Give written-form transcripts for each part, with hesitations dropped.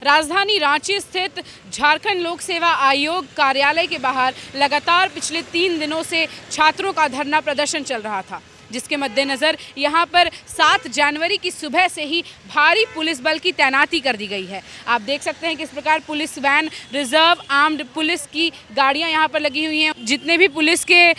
राजधानी रांची स्थित झारखंड लोक सेवा आयोग कार्यालय के बाहर लगातार पिछले 3 दिनों से छात्रों का धरना प्रदर्शन चल रहा था, जिसके मद्देनज़र यहां पर 7 जनवरी की सुबह से ही भारी पुलिस बल की तैनाती कर दी गई है। आप देख सकते हैं किस प्रकार police van, reserve armed police की गाड़ियां यहां पर लगी हुई हैं। जितने भी पुलिस के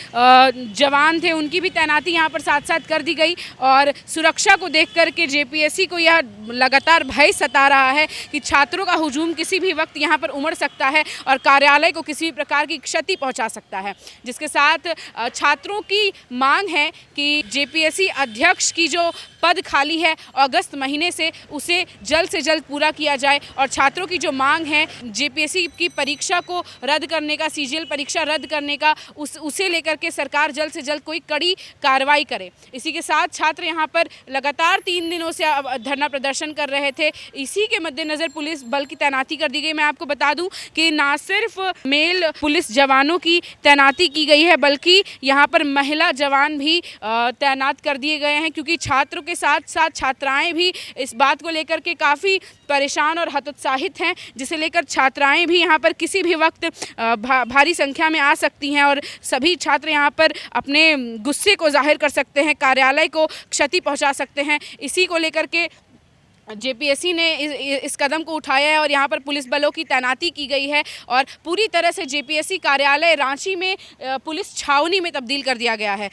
जवान थे उनकी भी तैनाती यहां पर साथ साथ कर दी गई और सुरक्षा को देख कर के जेपीएससी को यह लगातार भय सता रहा है कि छात्रों का हुजूम किसी भी वक्त यहाँ पर उमड़ सकता है और कार्यालय को किसी भी प्रकार की क्षति पहुँचा सकता है। जिसके साथ छात्रों की मांग है कि जेपीएससी अध्यक्ष की जो पद खाली है अगस्त महीने से उसे जल्द से जल्द पूरा किया जाए और छात्रों की जो मांग है जेपीएससी की परीक्षा को रद्द करने का, सीजीएल परीक्षा रद्द करने का, उसे लेकर के सरकार जल्द से जल्द कोई कड़ी कार्रवाई करे। इसी के साथ छात्र यहाँ पर लगातार 3 दिनों से धरना प्रदर्शन कर रहे थे। इसी के मद्देनज़र पुलिस बल की तैनाती कर दी गई। मैं आपको बता दूं कि ना सिर्फ मेल पुलिस जवानों की तैनाती की गई है बल्कि यहाँ पर महिला जवान भी तैनात कर दिए गए हैं, क्योंकि छात्रों के साथ साथ छात्राएं भी इस बात को लेकर के काफ़ी परेशान और हतोत्साहित हैं, जिसे लेकर छात्राएं भी यहाँ पर किसी भी वक्त भारी संख्या में आ सकती हैं और सभी छात्र यहाँ पर अपने गुस्से को जाहिर कर सकते हैं, कार्यालय को क्षति पहुँचा सकते हैं। इसी को लेकर के जेपीएससी ने इस कदम को उठाया है और यहाँ पर पुलिस बलों की तैनाती की गई है और पूरी तरह से जेपीएससी कार्यालय रांची में पुलिस छावनी में तब्दील कर दिया गया है।